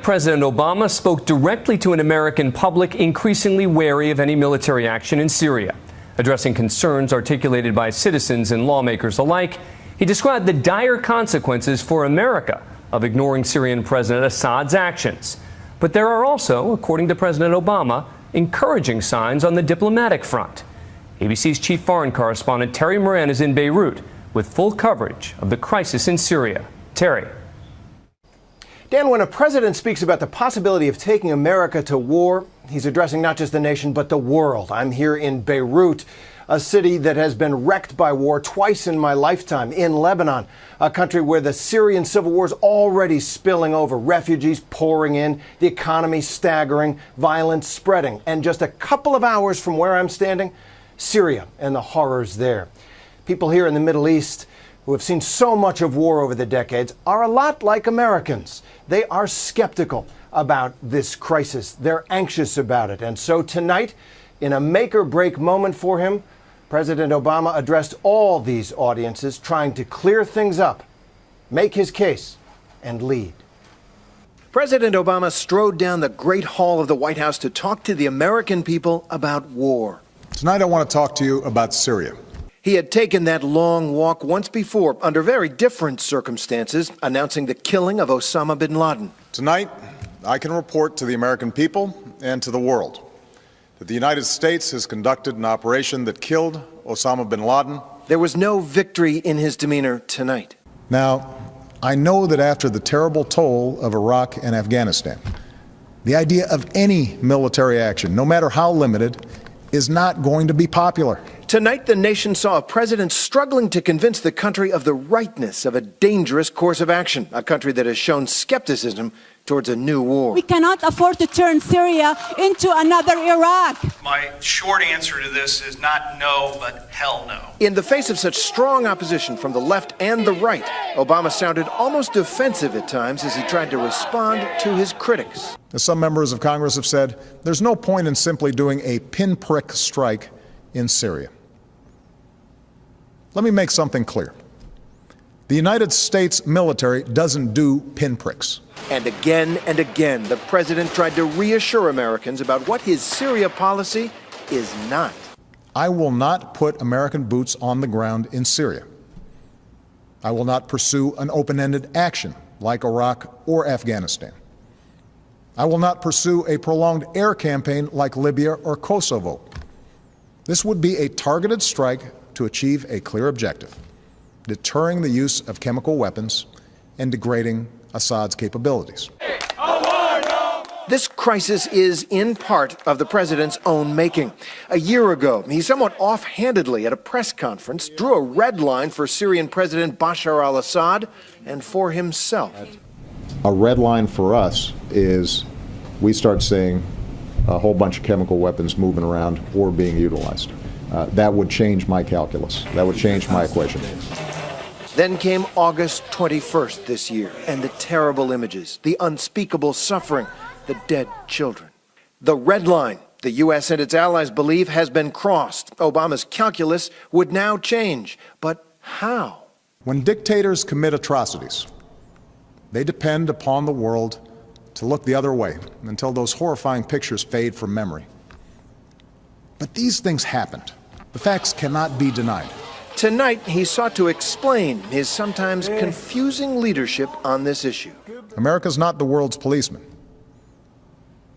President Obama spoke directly to an American public increasingly wary of any military action in Syria. Addressing concerns articulated by citizens and lawmakers alike, he described the dire consequences for America of ignoring Syrian President Assad's actions. But there are also, according to President Obama, encouraging signs on the diplomatic front. ABC's chief foreign correspondent Terry Moran is in Beirut with full coverage of the crisis in Syria. Terry. Dan, when a president speaks about the possibility of taking America to war, he's addressing not just the nation, but the world. I'm here in Beirut, a city that has been wrecked by war twice in my lifetime, in Lebanon, a country where the Syrian civil war is already spilling over, refugees pouring in, the economy staggering, violence spreading. And just a couple of hours from where I'm standing, Syria and the horrors there. People here in the Middle East who have seen so much of war over the decades are a lot like Americans. They are skeptical about this crisis. They're anxious about it. And so tonight, in a make-or-break moment for him, President Obama addressed all these audiences, trying to clear things up, make his case, and lead. President Obama strode down the Great Hall of the White House to talk to the American people about war. Tonight I want to talk to you about Syria. He had taken that long walk once before under very different circumstances, announcing the killing of Osama bin Laden. Tonight, I can report to the American people and to the world that the United States has conducted an operation that killed Osama bin Laden. There was no victory in his demeanor tonight. Now, I know that after the terrible toll of Iraq and Afghanistan, the idea of any military action, no matter how limited, is not going to be popular. Tonight, the nation saw a president struggling to convince the country of the rightness of a dangerous course of action, a country that has shown skepticism towards a new war. We cannot afford to turn Syria into another Iraq. My short answer to this is not no, but hell no. In the face of such strong opposition from the left and the right, Obama sounded almost defensive at times as he tried to respond to his critics. As some members of Congress have said, there's no point in simply doing a pinprick strike in Syria. Let me make something clear. The United States military doesn't do pinpricks. And again, the president tried to reassure Americans about what his Syria policy is not. I will not put American boots on the ground in Syria. I will not pursue an open-ended action like Iraq or Afghanistan. I will not pursue a prolonged air campaign like Libya or Kosovo. This would be a targeted strike to achieve a clear objective: deterring the use of chemical weapons and degrading Assad's capabilities. This crisis is in part of the president's own making. A year ago, he somewhat offhandedly at a press conference drew a red line for Syrian President Bashar al-Assad and for himself. A red line for us is we start seeing a whole bunch of chemical weapons moving around or being utilized. That would change my calculus. That would change my equation. Then came August 21st this year, and the terrible images, the unspeakable suffering, the dead children. The red line, the U.S. and its allies believe, has been crossed. Obama's calculus would now change. But how? When dictators commit atrocities, they depend upon the world to look the other way until those horrifying pictures fade from memory. But these things happened. The facts cannot be denied. Tonight, he sought to explain his sometimes confusing leadership on this issue. America's not the world's policeman.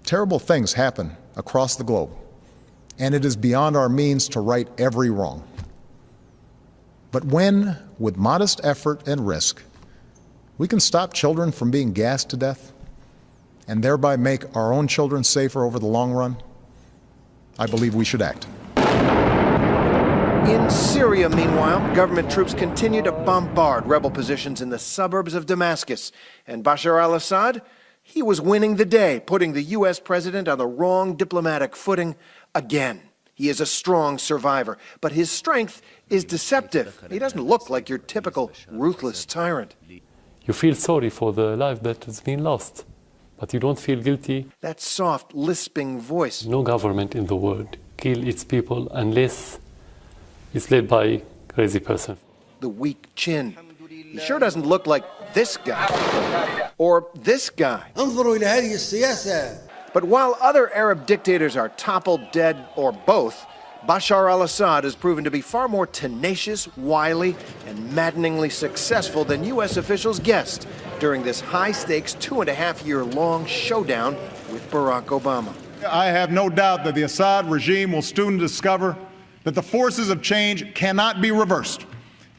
Terrible things happen across the globe, and it is beyond our means to right every wrong. But when, with modest effort and risk, we can stop children from being gassed to death and thereby make our own children safer over the long run, I believe we should act. In Syria, meanwhile, government troops continue to bombard rebel positions in the suburbs of Damascus. And Bashar al-Assad, he was winning the day, putting the U.S. president on the wrong diplomatic footing again. He is a strong survivor, but his strength is deceptive. He doesn't look like your typical ruthless tyrant. You feel sorry for the life that has been lost, but you don't feel guilty. That soft, lisping voice. No government in the world kills its people unless it's led by a crazy person. The weak chin. He sure doesn't look like this guy or this guy. But while other Arab dictators are toppled, dead, or both, Bashar al-Assad has proven to be far more tenacious, wily, and maddeningly successful than U.S. officials guessed during this high-stakes 2.5-year-long showdown with Barack Obama. I have no doubt that the Assad regime will soon discover that the forces of change cannot be reversed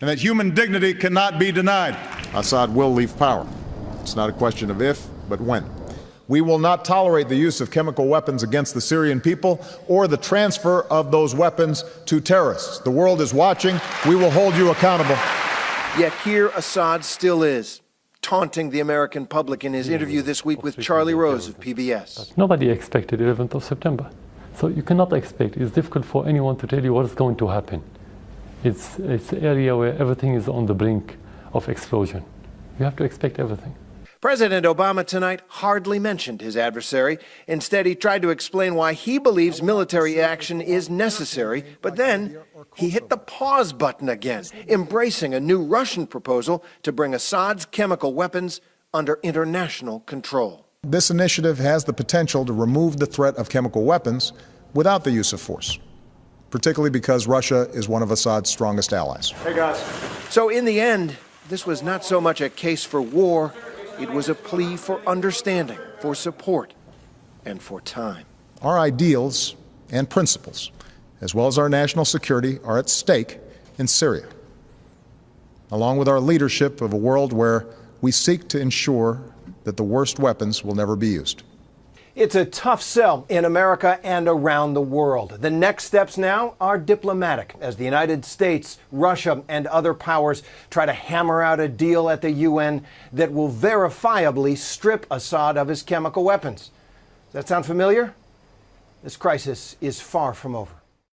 and that human dignity cannot be denied. Assad will leave power. It's not a question of if, but when. We will not tolerate the use of chemical weapons against the Syrian people or the transfer of those weapons to terrorists. The world is watching. We will hold you accountable. Yet here Assad still is, taunting the American public in his interview this week with Charlie Rose of PBS. Nobody expected 11th of September. So you cannot expect. It's difficult for anyone to tell you what is going to happen. It's an area where everything is on the brink of explosion. You have to expect everything. President Obama tonight hardly mentioned his adversary. Instead, he tried to explain why he believes military action is necessary, but then he hit the pause button again, embracing a new Russian proposal to bring Assad's chemical weapons under international control. This initiative has the potential to remove the threat of chemical weapons without the use of force, particularly because Russia is one of Assad's strongest allies. Hey, guys. So in the end, this was not so much a case for war. It was a plea for understanding, for support, and for time. Our ideals and principles, as well as our national security, are at stake in Syria, along with our leadership of a world where we seek to ensure that the worst weapons will never be used. It's a tough sell in America and around the world. The next steps now are diplomatic as the United States, Russia, and other powers try to hammer out a deal at the UN that will verifiably strip Assad of his chemical weapons. Does that sound familiar? This crisis is far from over.